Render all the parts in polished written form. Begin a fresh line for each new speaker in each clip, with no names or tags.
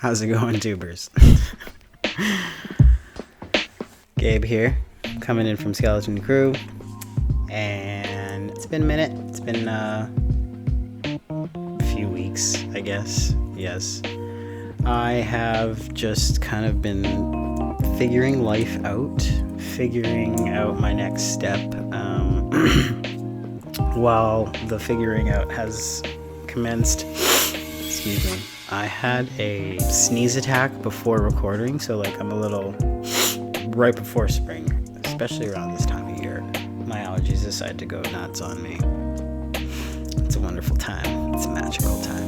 How's it going, tubers? Gabe here, coming in from Skeleton Crew, and it's been a minute. It's been a few weeks, I guess. Yes. I have just kind of been figuring life out, figuring out my next step. While the figuring out has commenced, excuse me, I had a sneeze attack before recording, so like I'm a little right before spring, especially around this time of year. My allergies decide to go nuts on me. It's a wonderful time. It's a magical time.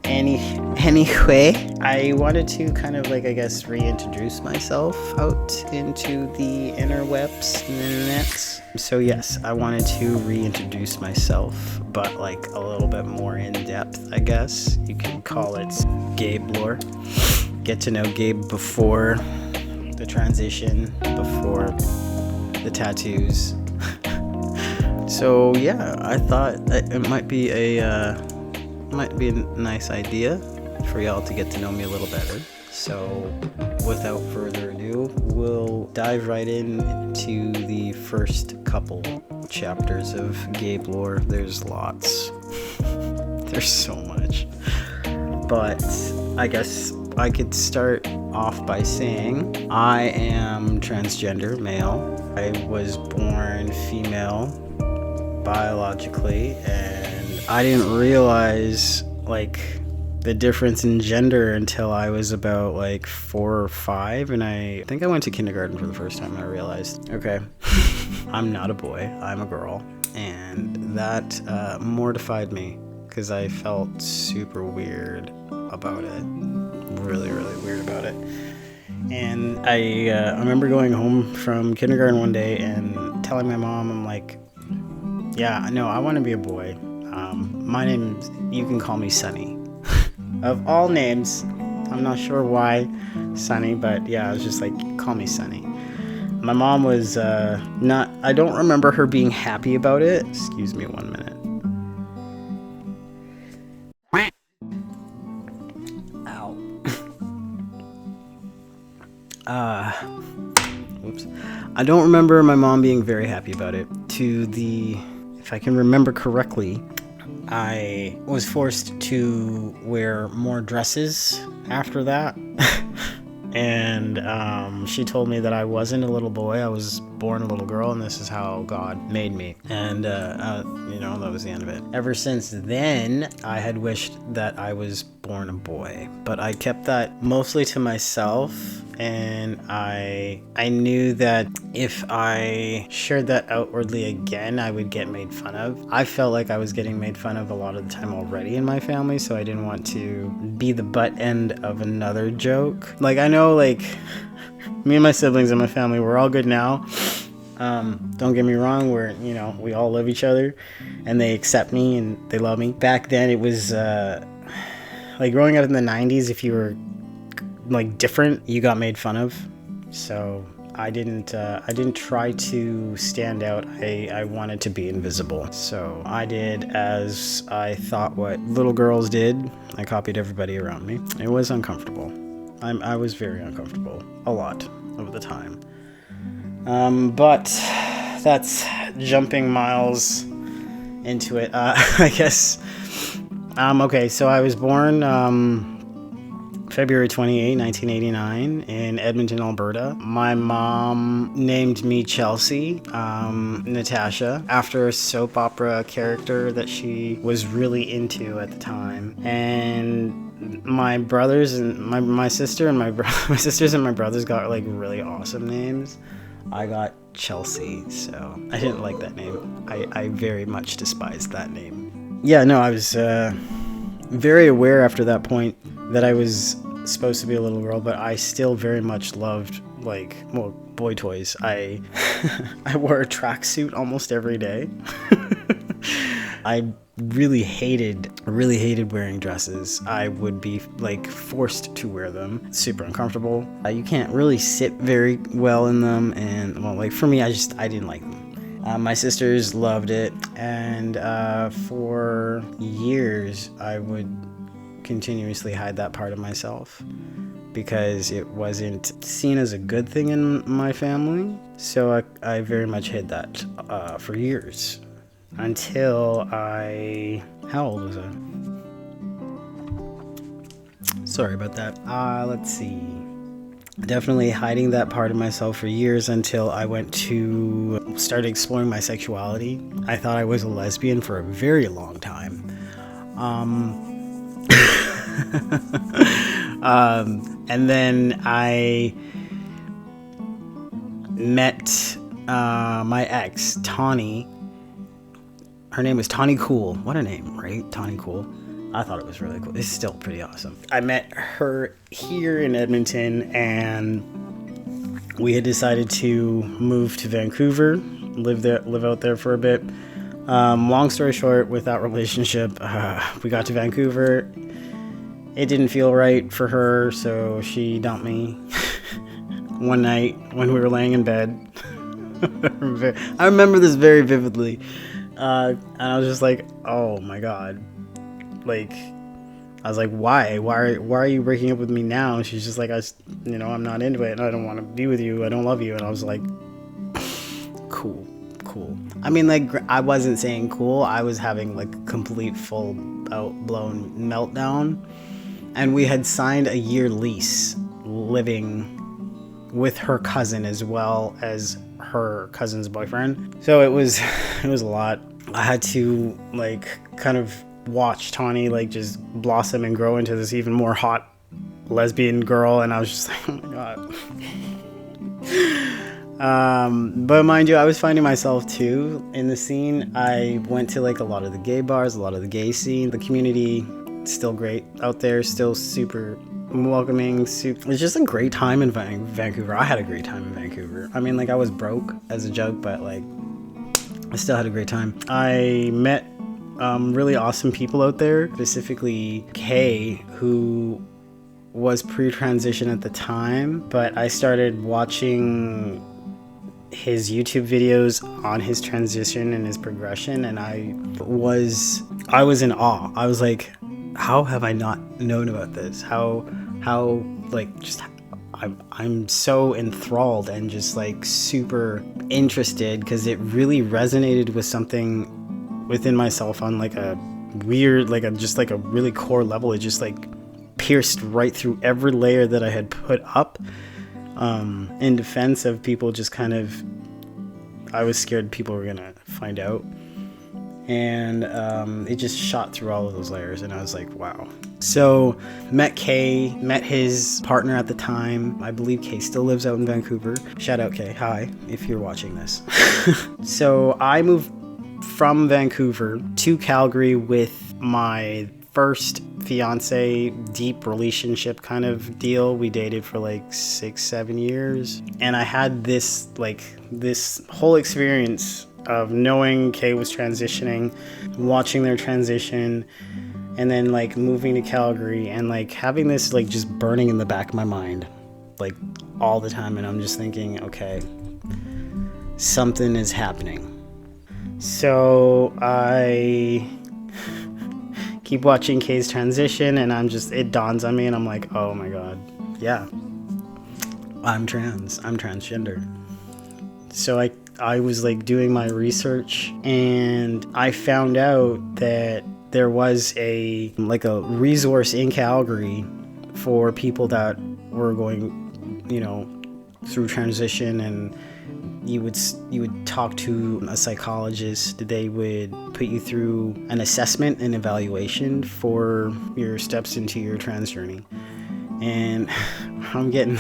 Anyway, I wanted to kind of like, I guess, reintroduce myself out into the interwebs and internets. So yes, I wanted to reintroduce myself, but like a little bit more in depth, I guess. You can call it Gabe Lore. Get to know Gabe before the transition, before the tattoos. So yeah, I thought it might be a nice idea for y'all to get to know me a little better. So without further ado, we'll dive right into the first couple chapters of Gabe Lore. There's lots. There's so much. But I guess I could start off by saying I am transgender male. I was born female biologically, and I didn't realize like the difference in gender until I was about like 4 or 5, and I think I went to kindergarten for the first time and I realized, okay, I'm not a boy, I'm a girl. And that mortified me because I felt super weird about it. Really weird about it. And I remember going home from kindergarten one day and telling my mom, I'm like, yeah, no, I want to be a boy. My name, you can call me Sunny. Of all names, I'm not sure why Sunny, but yeah, I was just like, call me Sunny. My mom was not, I don't remember her being happy about it. Excuse me 1 minute. Ow. Whoops. I don't remember my mom being very happy about it. If I can remember correctly, I was forced to wear more dresses after that. And she told me that I wasn't a little boy, I was born a little girl, and this is how God made me. And, that was the end of it. Ever since then, I had wished that I was born a boy. But I kept that mostly to myself, and I knew that if I shared that outwardly again, I would get made fun of. I felt like I was getting made fun of a lot of the time already in my family, so I didn't want to be the butt end of another joke. Like, I know, like, me and my siblings and my family, we're all good now. Don't get me wrong, we all love each other, and they accept me and they love me. Back then, it was, like, growing up in the 90s, if you were like different, you got made fun of. So I didn't try to stand out. I wanted to be invisible. So I did as I thought what little girls did. I copied everybody around me. It was uncomfortable. I was very uncomfortable a lot of the time. But that's jumping miles into it. I guess. Okay, so I was born February 28, 1989 in Edmonton, Alberta. My mom named me Chelsea, Natasha, after a soap opera character that she was really into at the time. And my brothers and my sister and my sisters and my brothers got like really awesome names. I got Chelsea, so I didn't like that name. I very much despised that name. Yeah, no, I was very aware after that point that I was supposed to be a little girl, but I still very much loved boy toys. I wore a tracksuit almost every day. I really hated wearing dresses. I would be like forced to wear them. Super uncomfortable. You can't really sit very well in them, and for me, I didn't like them. My sisters loved it, and for years I would continuously hide that part of myself because it wasn't seen as a good thing in my family. So I very much hid that for years until how old was I? Sorry about that. Let's see. Definitely hiding that part of myself for years until I went to start exploring my sexuality. I thought I was a lesbian for a very long time. And then I met my ex, Tawny. Her name was Tawny Cool. What a name, right? Tawny Cool. I thought it was really cool. It's still pretty awesome. I met her here in Edmonton, and we had decided to move to Vancouver, live out there for a bit. Long story short, with that relationship, we got to Vancouver. It didn't feel right for her, so she dumped me one night when we were laying in bed. I remember this very vividly. And I was just like, oh my god. Like, I was like, why are you breaking up with me now? And she's just like, I'm not into it, and I don't want to be with you, I don't love you. And I was like, cool. I mean, like, I wasn't saying cool, I was having like complete full out blown meltdown. And we had signed a year lease living with her cousin as well as her cousin's boyfriend. So it was a lot. I had to like kind of watch Tawny like just blossom and grow into this even more hot lesbian girl, and I was just like, oh my god. But mind you, I was finding myself too in the scene. I went to like a lot of the gay bars, a lot of the gay scene. The community still great out there, still super welcoming. It's just a great time in Vancouver. I had a great time in Vancouver. I mean, like, I was broke as a joke, but like I still had a great time. I met really awesome people out there, specifically Kay, who was pre-transition at the time, but I started watching his YouTube videos on his transition and his progression, and I was in awe. I was like, how have I not known about this? How like, just I'm so enthralled and just like super interested, because it really resonated with something within myself on like a weird, like just like a really core level. It just like pierced right through every layer that I had put up in defense of people. Just kind of, I was scared people were gonna find out, and it just shot through all of those layers, and I was like, wow. So met Kay, met his partner at the time. I believe Kay still lives out in Vancouver. Shout out Kay, hi, if you're watching this. So I moved from Vancouver to Calgary with my first fiance, deep relationship kind of deal. We dated for like 6-7 years, and I had this whole experience of knowing Kay was transitioning, watching their transition, and then like moving to Calgary, and like having this like just burning in the back of my mind like all the time. And I'm just thinking, okay, something is happening. So I keep watching Kay's transition, and it dawns on me, and I'm like, oh my god, yeah, I'm transgender. So I was like doing my research, and I found out that there was a resource in Calgary for people that were going, through transition, and you would talk to a psychologist. They would put you through an assessment and evaluation for your steps into your trans journey. And I'm getting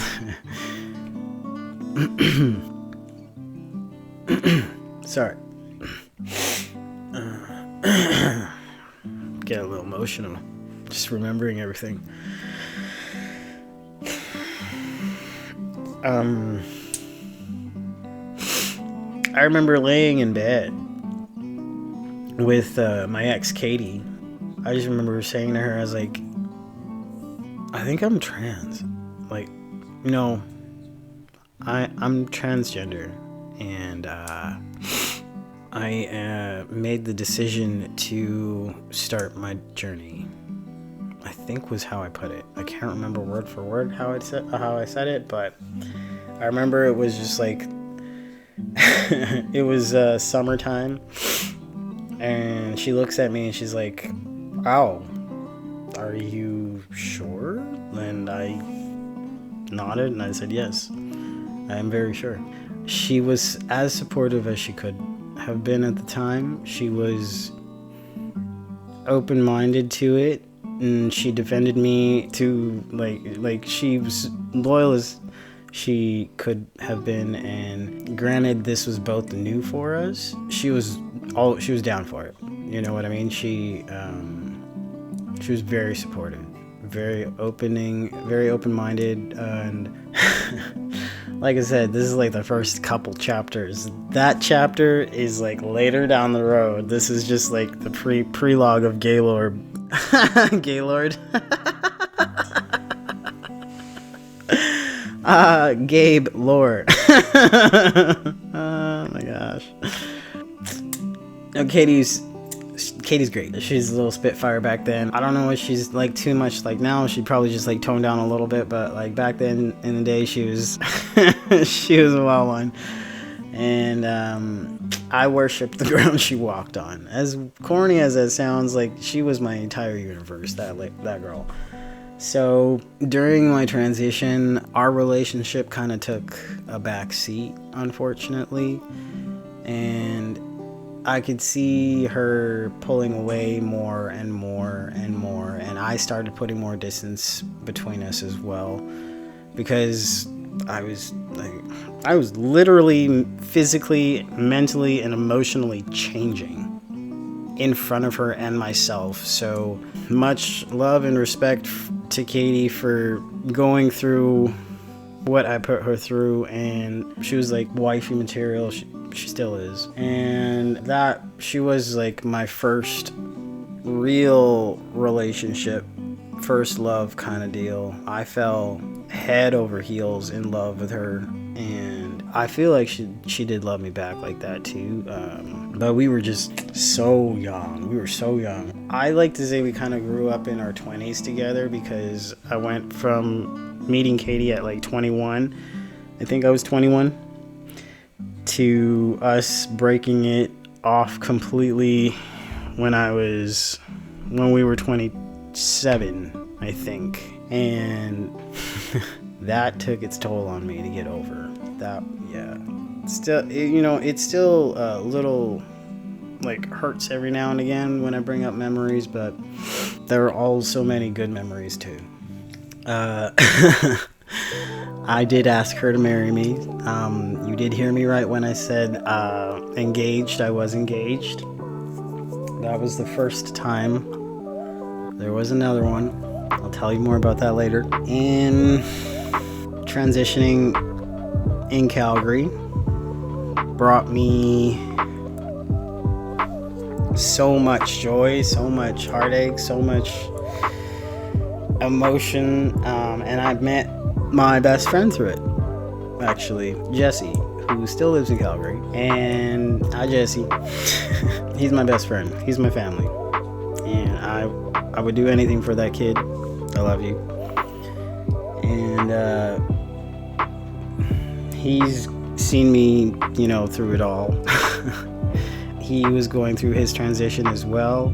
sorry, get a little emotional just remembering everything. I remember laying in bed with my ex, Katie. I just remember saying to her, I was like, I think I'm trans. Like, no, I'm transgender. And I made the decision to start my journey. I think was how I put it. I can't remember word for word how I said it, but I remember it was just like it was summertime, and she looks at me and she's like, "Oh, are you sure?" And I nodded and I said, "Yes, I am very sure." She was as supportive as she could have been at the time. She was open-minded to it, and she defended me to like she was loyal as she could have been. And granted, this was both new for us. She was down for it. You know what I mean? She was very supportive, very open-minded, and like I said, this is like the first couple chapters. That chapter is like later down the road. This is just like the prelogue of Gaylord. Gaylord. Gabe Lore. Oh my gosh. No, Katie's great. She's a little spitfire back then. I don't know what she's like too much like now. She'd probably just like tone down a little bit, but like back then in the day, she was she was a wild one. And I worshipped the ground she walked on. As corny as that sounds, like she was my entire universe, that girl. So during my transition, our relationship kind of took a back seat, unfortunately, and I could see her pulling away more and more and more, and I started putting more distance between us as well, because I was literally physically, mentally, and emotionally changing in front of her and myself. So much love and respect to Katie for going through what I put her through, and she was like wifey material. She still is. And that she was like my first real relationship, first love kind of deal. I fell head over heels in love with her, and I feel like she did love me back like that too. But we were just so young. We were so young. I like to say we kind of grew up in our 20s together, because I went from meeting Katie at like 21. I think I was 21. To us breaking it off completely when we were 27, I think. And that took its toll on me to get over. That, yeah. Still, it's still a little, like, hurts every now and again when I bring up memories, but there are also many good memories too. I did ask her to marry me. You did hear me right when I said engaged. I was engaged. That was the first time. There was another one. I'll tell you more about that later. And transitioning in Calgary brought me so much joy, so much heartache, so much emotion, and I met my best friend through it, actually, Jesse, who still lives in Calgary. And hi, Jesse. He's my best friend. He's my family, and I would do anything for that kid. I love you. And he's seen me, through it all. He was going through his transition as well.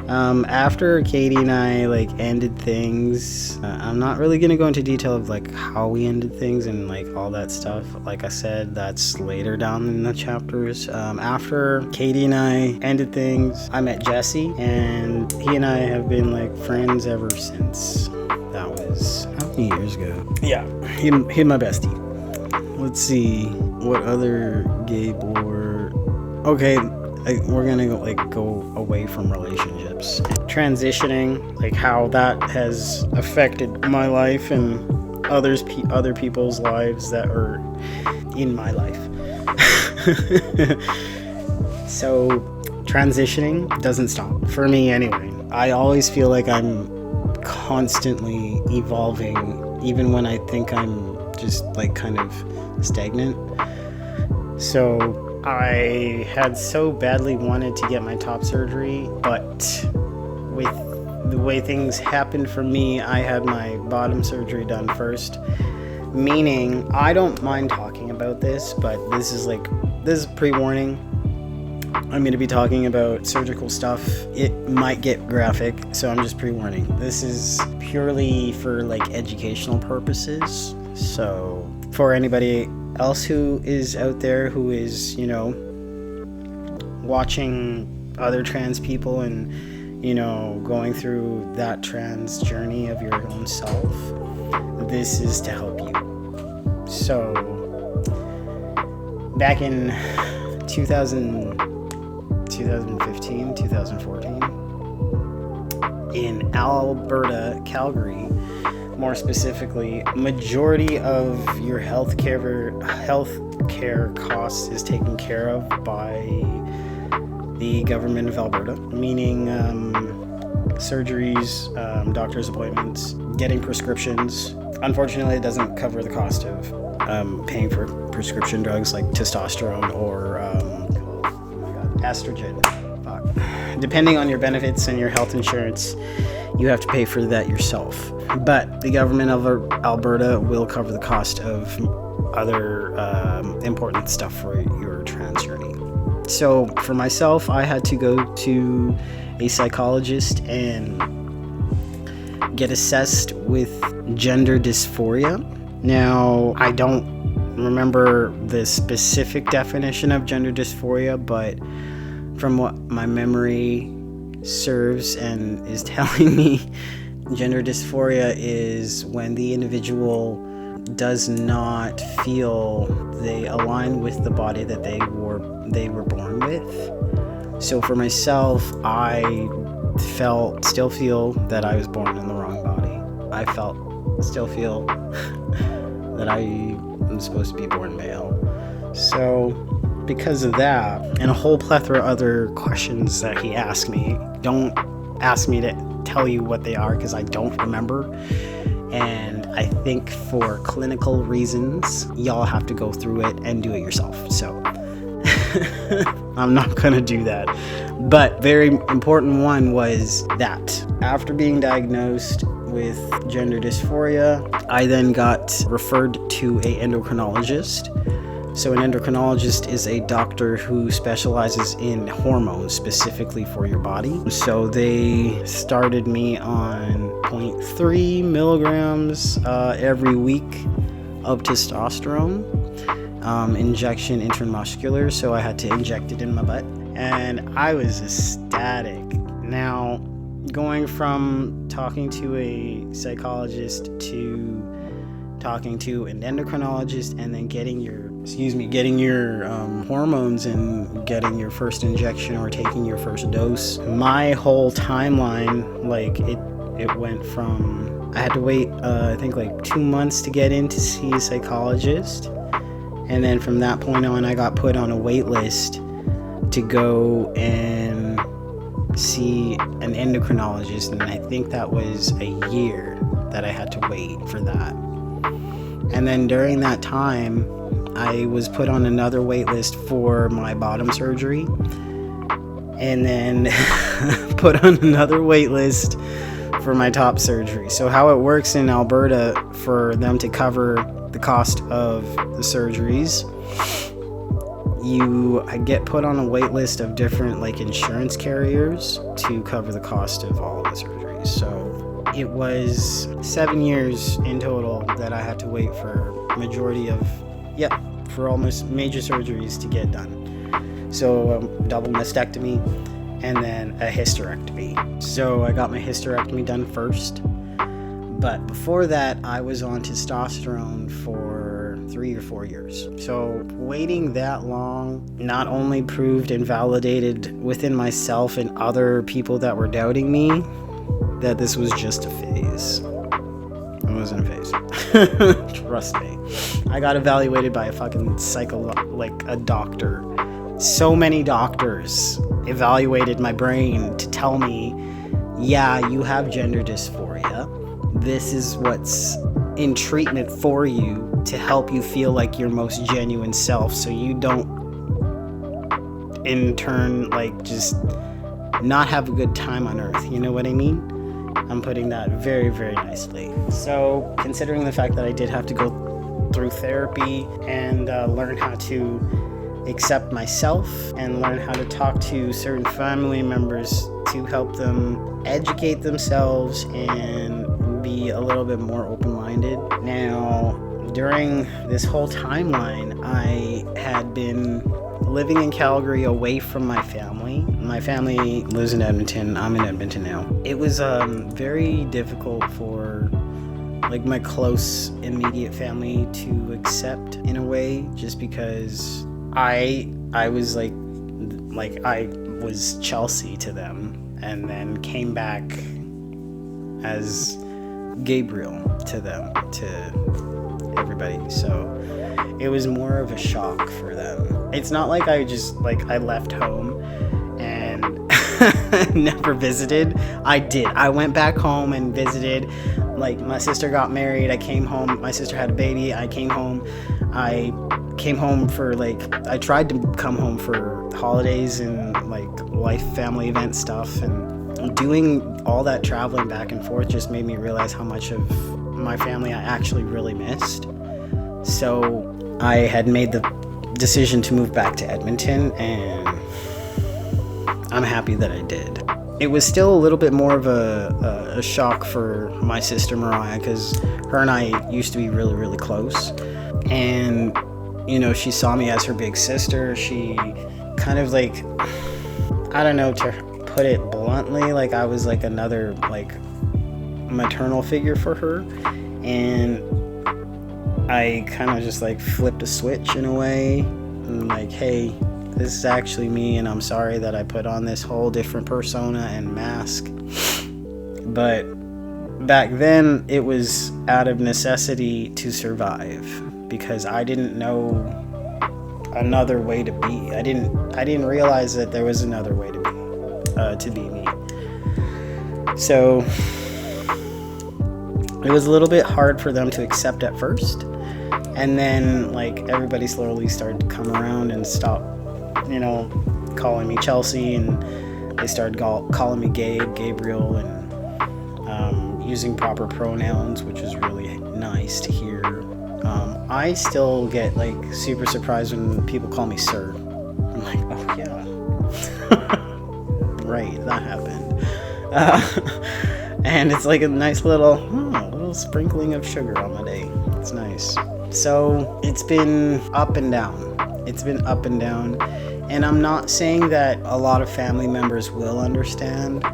After Katie and I ended things, I'm not really gonna go into detail of how we ended things and all that stuff. Like I said, that's later down in the chapters. After Katie and I ended things, I met Jesse, and he and I have been friends ever since. That was how many years ago? Yeah, he my bestie. Let's see what other Gabe Lore. Okay. We're gonna go away from relationships, transitioning, how that has affected my life and other people's lives that are in my life. So transitioning doesn't stop for me anyway. I always feel like I'm constantly evolving, even when I think I'm just kind of stagnant. So I had so badly wanted to get my top surgery, but with the way things happened for me, I had my bottom surgery done first, meaning I don't mind talking about this, but this is pre-warning. I'm going to be talking about surgical stuff. It might get graphic, so I'm just pre-warning. This is purely for like educational purposes. So for anybody else who is out there who is, you know, watching other trans people and, you know, going through that trans journey of your own self, this is to help you. So back in 2015, 2014, in Alberta, Calgary, more specifically, majority of your healthcare costs is taken care of by the government of Alberta, meaning surgeries, doctor's appointments, getting prescriptions. Unfortunately, it doesn't cover the cost of paying for prescription drugs like testosterone or estrogen. Depending on your benefits and your health insurance, you have to pay for that yourself. But the government of Alberta will cover the cost of other important stuff for your trans journey. So for myself, I had to go to a psychologist and get assessed with gender dysphoria. Now, I don't remember the specific definition of gender dysphoria, but from what my memory serves and is telling me, gender dysphoria is when the individual does not feel they align with the body that they were born with. So for myself, I still feel that I was born in the wrong body. I still feel that I am supposed to be born male. So because of that, and a whole plethora of other questions that he asked me, don't ask me to tell you what they are because I don't remember. And I think for clinical reasons, y'all have to go through it and do it yourself. So I'm not gonna do that. But very important one was that after being diagnosed with gender dysphoria, I then got referred to an endocrinologist. So an endocrinologist is a doctor who specializes in hormones specifically for your body. So they started me on 0.3 milligrams every week of testosterone, injection intramuscular. So I had to inject it in my butt, and I was ecstatic. Now, going from talking to a psychologist to talking to an endocrinologist and then getting your hormones and getting your first injection or taking your first dose, my whole timeline, like it went from, I had to wait I think like 2 months to get in to see a psychologist, and then from that point on I got put on a wait list to go and see an endocrinologist, and I think that was a year that I had to wait for that. And then during that time, I was put on another wait list for my bottom surgery, and then put on another wait list for my top surgery. So how it works in Alberta, for them to cover the cost of the surgeries, I get put on a wait list of different like insurance carriers to cover the cost of all of the surgeries. So it was 7 years in total that I had to wait for for almost major surgeries to get done. So double mastectomy and then a hysterectomy. So I got my hysterectomy done first, but before that I was on testosterone for 3 or 4 years. So waiting that long not only proved and validated within myself and other people that were doubting me that this was just a phase. It wasn't a phase. Trust me. I got evaluated by a fucking a doctor. So many doctors evaluated my brain to tell me, yeah, you have gender dysphoria. This is what's in treatment for you to help you feel like your most genuine self, so you don't in turn like just not have a good time on earth. You know what I mean? I'm putting that very, very nicely. So considering the fact that I did have to go through therapy and learn how to accept myself and learn how to talk to certain family members to help them educate themselves and be a little bit more open-minded. Now, during this whole timeline, I had been living in Calgary away from my family. My family lives in Edmonton. I'm in Edmonton now. It was very difficult for like my close immediate family to accept in a way, just because I was like I was Chelsea to them, and then came back as Gabriel to them, to everybody. So it was more of a shock for them. It's not like I just I left home and never visited. I did. I went back home and visited. Like, my sister got married. I came home. My sister had a baby. I came home. I came home for I tried to come home for holidays and life, family event stuff, and doing all that traveling back and forth just made me realize how much of my family I actually really missed. So I had made the decision to move back to Edmonton, and I'm happy that I did. It was still a little bit more of a shock for my sister Mariah, because her and I used to be really, really close. And, she saw me as her big sister. She kind of I don't know, to put it bluntly, I was another maternal figure for her. And I kind of just flipped a switch in a way. And hey, this is actually me, and I'm sorry that I put on this whole different persona and mask. But back then, it was out of necessity to survive, because I didn't know another way to be. I didn't realize that there was another way to be me. So it was a little bit hard for them to accept at first, and then everybody slowly started to come around and stop calling me Chelsea, and they started calling me Gabriel, and using proper pronouns, which is really nice to hear. I still get super surprised when people call me sir. I'm like, oh yeah, right, that happened. And it's a nice little sprinkling of sugar on my day. It's nice. So it's been up and down. It's been up and down. And I'm not saying that a lot of family members will understand.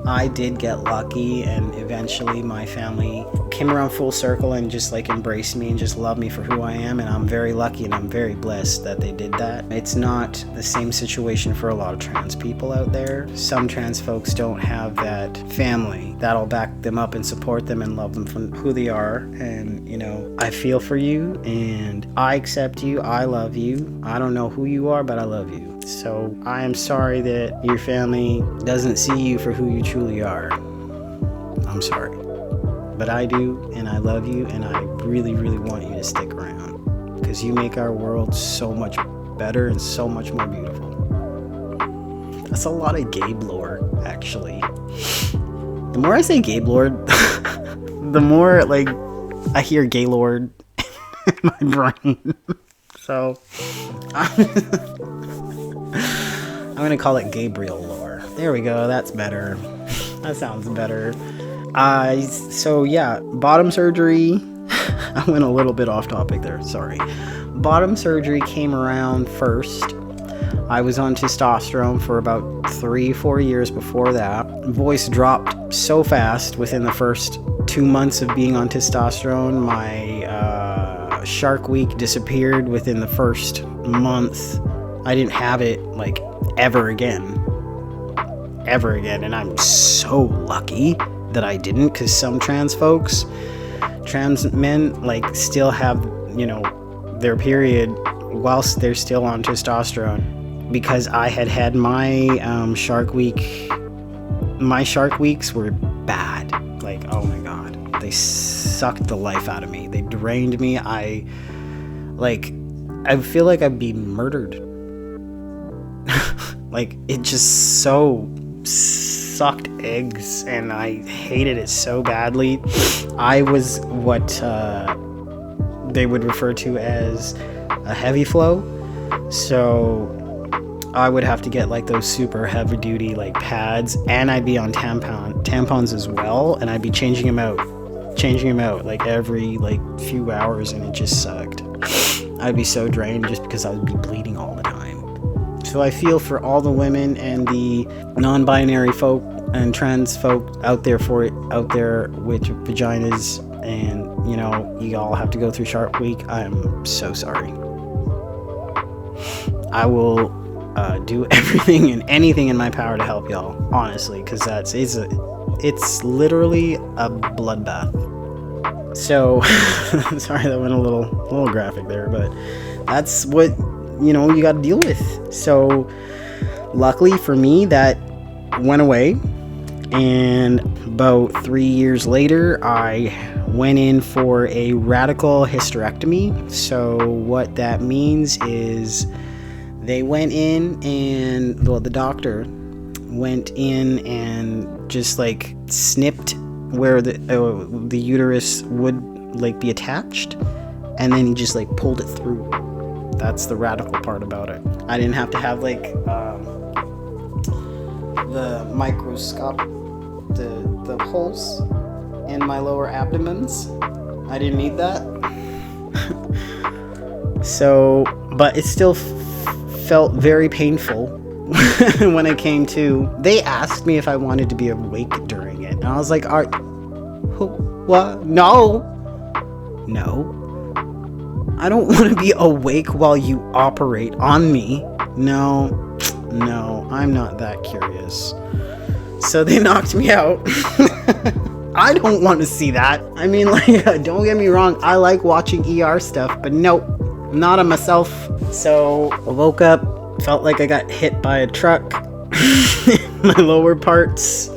I did get lucky, and eventually my family came around full circle and just embraced me and just loved me for who I am, and I'm very lucky and I'm very blessed that they did that. It's not the same situation for a lot of trans people out there. Some trans folks don't have that family that'll back them up and support them and love them for who they are. And I feel for you, and I accept you. I love you. I don't know who you are, but I love you. So I am sorry that your family doesn't see you for who you truly are. I'm sorry. But I do, and I love you, and I really, really want you to stick around, because you make our world so much better and so much more beautiful. That's a lot of Gabe lore, actually. The more I say Gabe Lore, the more I hear Gaylord in my brain. So I'm gonna call it Gabriel Lore. There we go. That's better. That sounds better. So yeah, bottom surgery. I went a little bit off topic there. Sorry. Bottom surgery came around first. I was on testosterone for about 3-4 years before that. Voice dropped so fast within the first 2 months of being on testosterone. My Shark Week disappeared within the first month. I didn't have it ever again, and I'm so lucky that I didn't, because some trans men still have their period whilst they're still on testosterone, because I had my Shark Week. My Shark Weeks were bad. Oh my god, they sucked the life out of me. They drained me. I feel like I'd be murdered. It just so sucked eggs, and I hated it so badly. I was what they would refer to as a heavy flow, so I would have to get like those super heavy duty like pads, and I'd be on tampons as well, and I'd be changing them out like every like few hours, and it just sucked. I'd be so drained just because I would be bleeding all the time. So I feel for all the women and the non-binary folk and trans folk out there with vaginas, and you know, you all have to go through Shark Week. I'm so sorry. I will do everything and anything in my power to help y'all, honestly, because it's literally a bloodbath. So sorry, that went a little graphic there, but that's what, you know, you got to deal with. So luckily for me, that went away, and about 3 years later I went in for a radical hysterectomy. So what that means is they went in, and well, the doctor went in and just like snipped where the uterus would like be attached, and then he just like pulled it through. That's the radical part about it. I didn't have to have like the microscope, the holes in my lower abdomens. I didn't need that. So, but it still felt very painful when I came to. They asked me if I wanted to be awake during it, and I was like, what? No, I don't want to be awake while you operate on me. No, I'm not that curious. So they knocked me out. I don't want to see that. I mean, like, don't get me wrong, I like watching ER stuff, but nope, not on myself. So I woke up, felt like I got hit by a truck. My lower parts.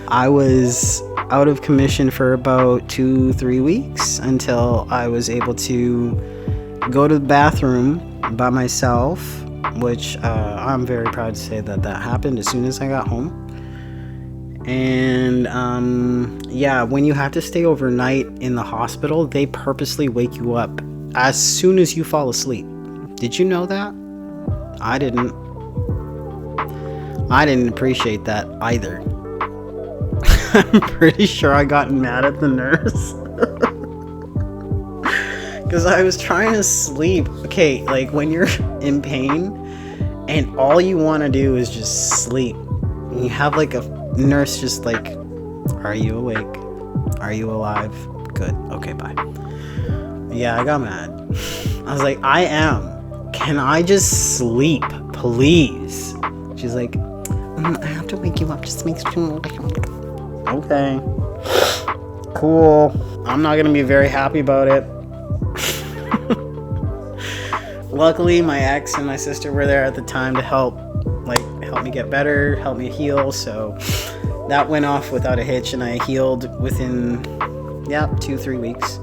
I was out of commission for about 2-3 weeks until I was able to go to the bathroom by myself, which I'm very proud to say that happened as soon as I got home. And yeah, when you have to stay overnight in the hospital, they purposely wake you up as soon as you fall asleep. Did you know that? I didn't appreciate that either. I'm pretty sure I got mad at the nurse because I was trying to sleep. Okay, like when you're in pain and all you want to do is just sleep, and you have like a nurse just like, are you awake? Are you alive? Good. Okay, bye. Yeah, I got mad. I was like, I am. Can I just sleep, please? She's like, I have to wake you up just to make sure. Okay, cool. I'm not gonna be very happy about it. Luckily, my ex and my sister were there at the time to help me get better, help me heal. So that went off without a hitch, and I healed within 2-3 weeks.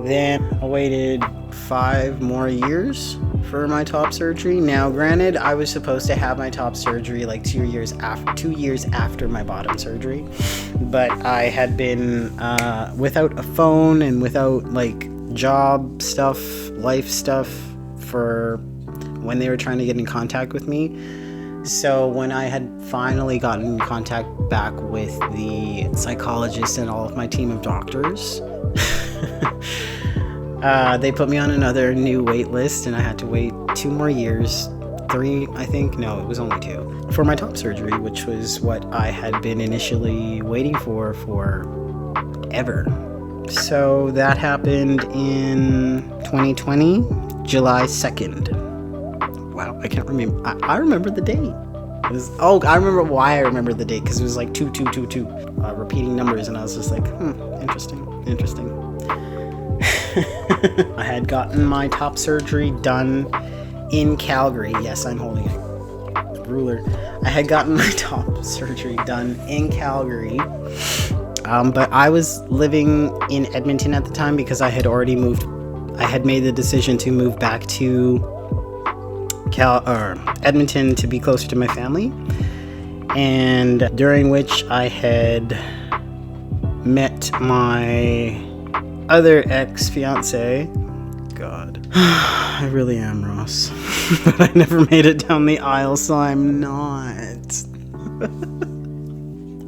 Then I waited 5 more years for my top surgery. Now, granted, I was supposed to have my top surgery like 2 years after my bottom surgery, but I had been without a phone and without like job stuff, life stuff for when they were trying to get in contact with me. So when I had finally gotten in contact back with the psychologist and all of my team of doctors, they put me on another new wait list, and I had to wait 2 more years, 3, I think. No, it was only 2 for my top surgery, which was what I had been initially waiting for ever. So that happened in 2020, July 2nd. Wow, I can't remember. I remember the date. I remember why I remember the date, because it was like 2222, repeating numbers, and I was just like, interesting. I had gotten my top surgery done in Calgary. Yes, I'm holding a ruler. I had gotten my top surgery done in Calgary, but I was living in Edmonton at the time because I had already moved. I had made the decision to move back to Edmonton to be closer to my family. and during which I had met my other ex-fiance. God, I really am, Ross. But I never made it down the aisle, so I'm not.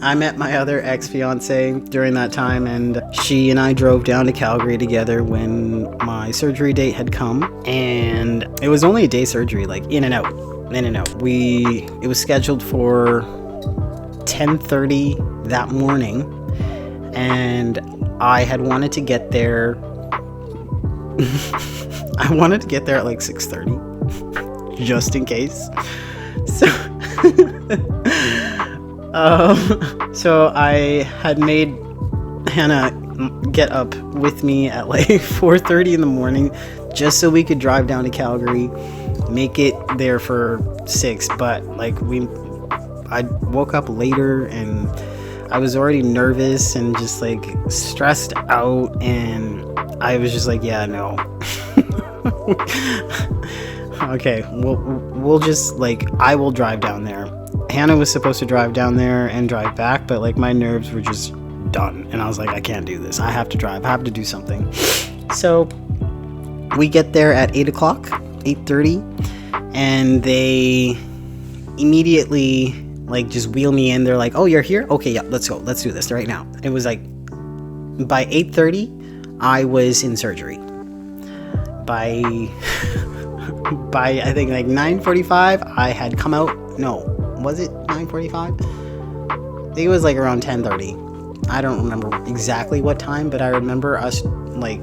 I met my other ex-fiance during that time, and she and I drove down to Calgary together when my surgery date had come, and it was only a day surgery, like in and out. It was scheduled for 10:30 that morning, and I had wanted to get there. I wanted to get there at like 6:30, just in case. So I had made Hannah get up with me at like 4:30 in the morning, just so we could drive down to Calgary, make it there for 6. But like I woke up later, and I was already nervous and just like stressed out, and I was just like, yeah, no. Okay, we'll just like, I will drive down there. Hannah was supposed to drive down there and drive back, but like my nerves were just done, and I was like, I can't do this. I have to drive. I have to do something. So we get there at 8 o'clock, 8:30, and they immediately like just wheel me in. They're like, oh, you're here? Okay, yeah, let's go. Let's do this right now. It was like, by 8:30, I was in surgery. By I think like 9:45, I had come out. No, was it 9:45? I think it was like around 10:30. I don't remember exactly what time, but I remember us, like,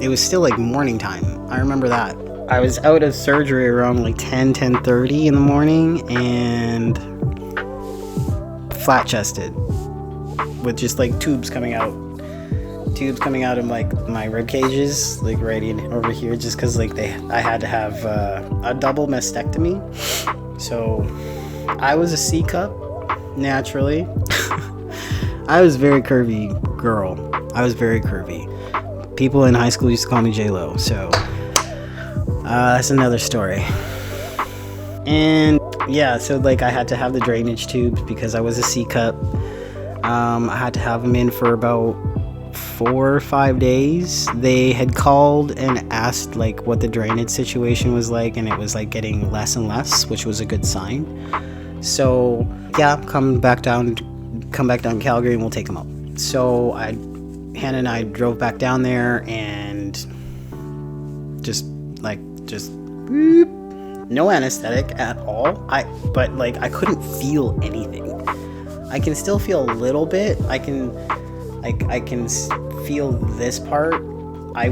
it was still like morning time. I remember that. I was out of surgery around like 10:30 in the morning, and flat chested with just like tubes coming out of like my rib cages, like right in over here, just because like I had to have a double mastectomy. So I was a C cup naturally. I was a very curvy girl. I was very curvy. People in high school used to call me J-Lo, so that's another story. And yeah, so like I had to have the drainage tubes because I was a C cup. I had to have them in for about 4 or 5 days. They had called and asked like what the drainage situation was like, and it was like getting less and less, which was a good sign. So yeah, come back down Calgary and we'll take them out. So Hannah and I drove back down there, and just boop, no anesthetic at all. But like I couldn't feel anything. I can still feel a little bit. I can feel this part. I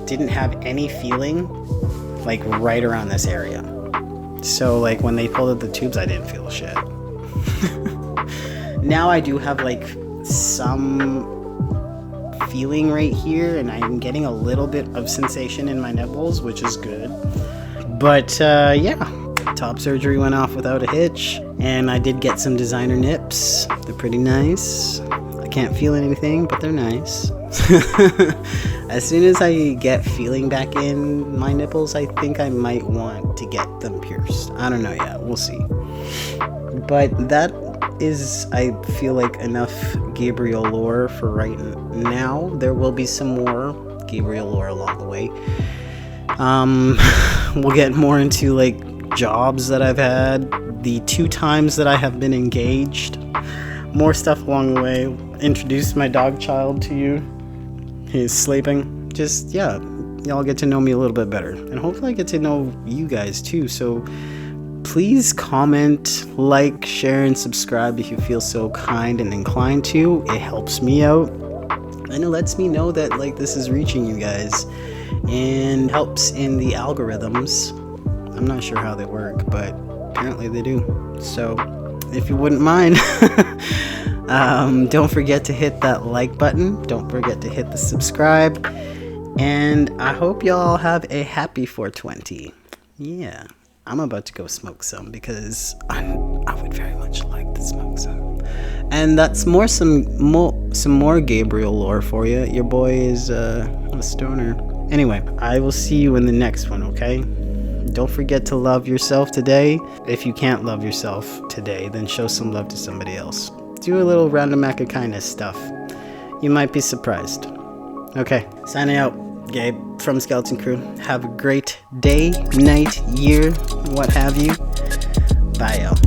didn't have any feeling like right around this area. So like when they pulled out the tubes, I didn't feel shit. Now I do have like some feeling right here, and I'm getting a little bit of sensation in my nipples, which is good. But yeah, top surgery went off without a hitch, and I did get some designer nips. They're pretty nice. I can't feel anything, but they're nice. As soon as I get feeling back in my nipples, I think I might want to get them pierced. I don't know yet. We'll see. But that is, I feel like, enough Gabriel Lore for right now. There will be some more Gabriel Lore along the way. We'll get more into like jobs that I've had, the 2 times that I have been engaged, more stuff along the way. Introduce my dog child to you. He's sleeping. Just, yeah, y'all get to know me a little bit better, and hopefully I get to know you guys too. So please comment, like, share, and subscribe if you feel so kind and inclined to. It helps me out, and it lets me know that like this is reaching you guys, and helps in the algorithms. I'm not sure how they work, but apparently they do. So if you wouldn't mind, don't forget to hit that like button. Don't forget to hit the subscribe. And I hope y'all have a happy 420. Yeah, I'm about to go smoke some because I would very much like to smoke some. And that's some more Gabriel Lore for you. Your boy is a stoner. Anyway, I will see you in the next one, okay? Don't forget to love yourself today. If you can't love yourself today, then show some love to somebody else. Do a little random act of kindness stuff. You might be surprised. Okay, signing out. Gabe from Skeleton Crew. Have a great day, night, year, what have you. Bye, y'all.